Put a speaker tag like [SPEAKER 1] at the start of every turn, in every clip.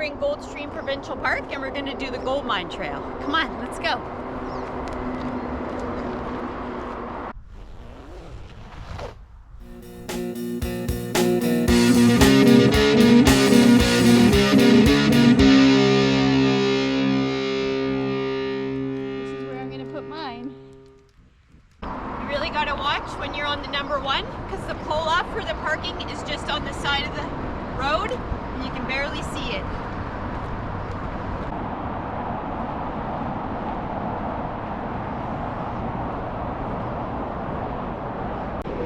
[SPEAKER 1] in Goldstream Provincial Park and we're going to do the Goldmine Trail. Come on, let's go. This is where I'm going to put mine. You really got to watch when you're on the number one because the pull-off for the parking is just on the side of the road and you can barely see it.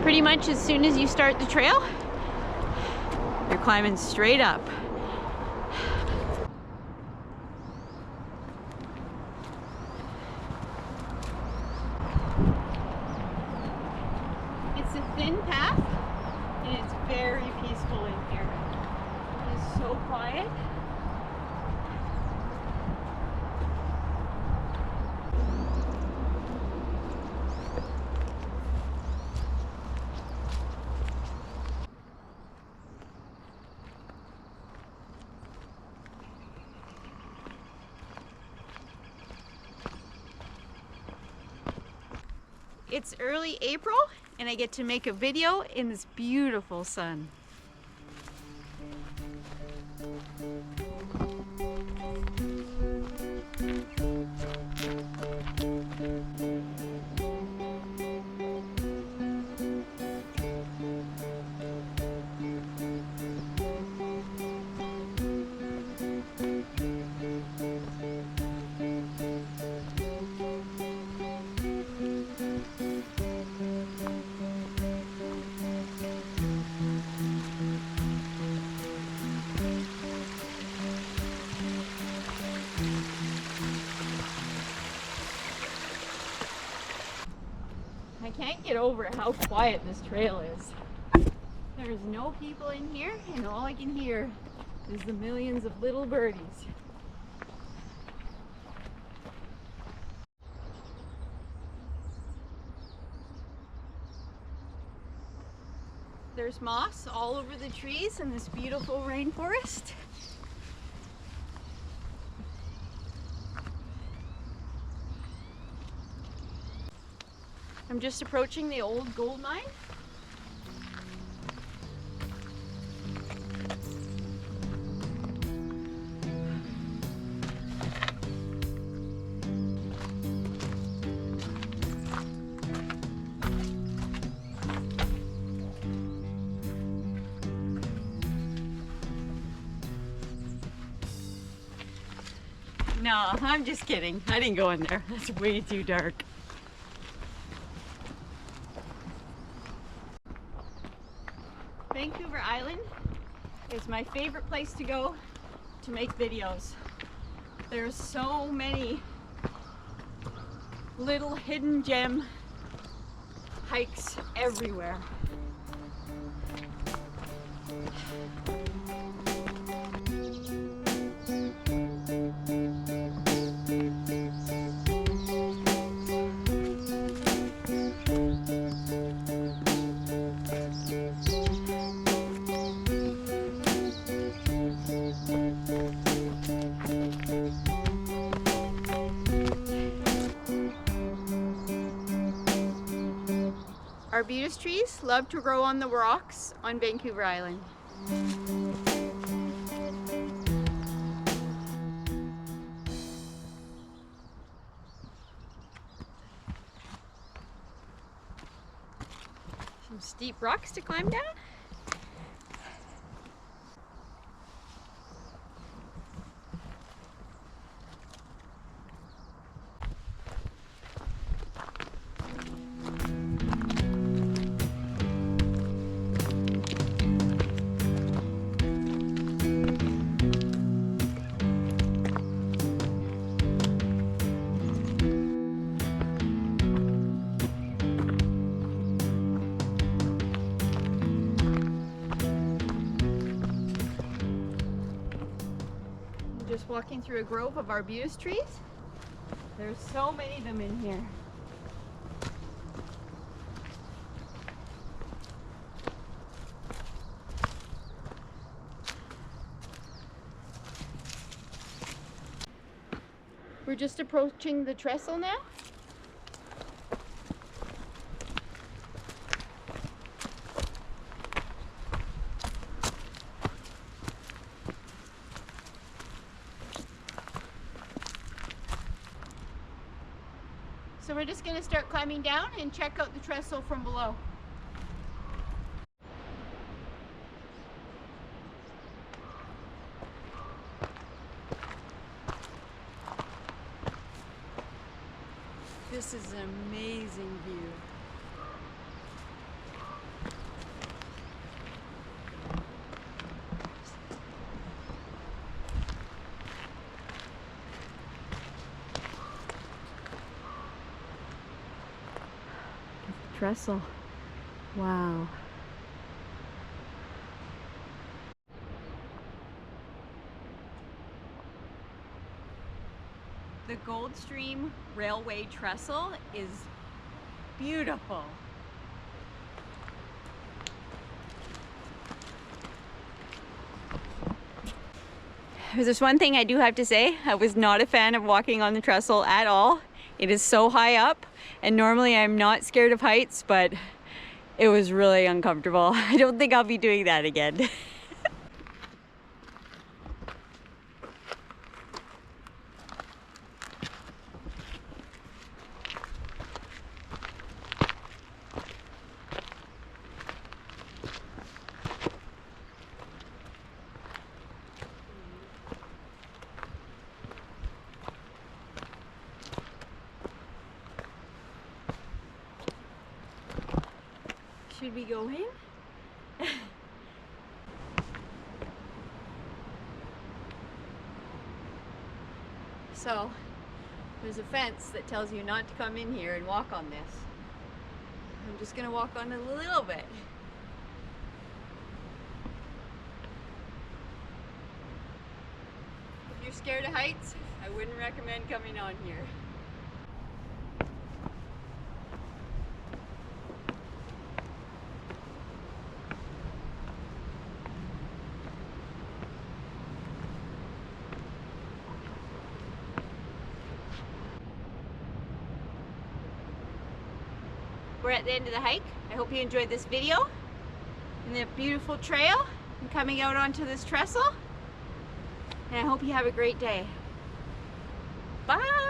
[SPEAKER 1] Pretty much as soon as you start the trail, you're climbing straight up. It's a thin path and it's very peaceful in here. It is so quiet. It's early April and I get to make a video in this beautiful sun. I can't get over how quiet this trail is. There's no people in here and all I can hear is the millions of little birdies. There's moss all over the trees in this beautiful rainforest. I'm just approaching the Old Goldmine. No, I'm just kidding. I didn't go in there. That's way too dark. Vancouver Island is my favorite place to go to make videos. There's so many little hidden gem hikes everywhere. Arbutus trees love to grow on the rocks on Vancouver Island. Some steep rocks to climb down. Just walking through a grove of arbutus trees. There's so many of them in here. We're just approaching the trestle now. So we're just going to start climbing down and check out the trestle from below. This is an amazing view. Trestle. Wow. The Goldstream Railway Trestle is beautiful. There's just one thing I do have to say. I was not a fan of walking on the trestle at all. It is so high up, and normally I'm not scared of heights, but it was really uncomfortable. I don't think I'll be doing that again. Should we go in? So, there's a fence that tells you not to come in here and walk on this. I'm just gonna walk on it a little bit. If you're scared of heights, I wouldn't recommend coming on here. We're at the end of the hike. I hope you enjoyed this video and the beautiful trail and coming out onto this trestle. And I hope you have a great day. Bye!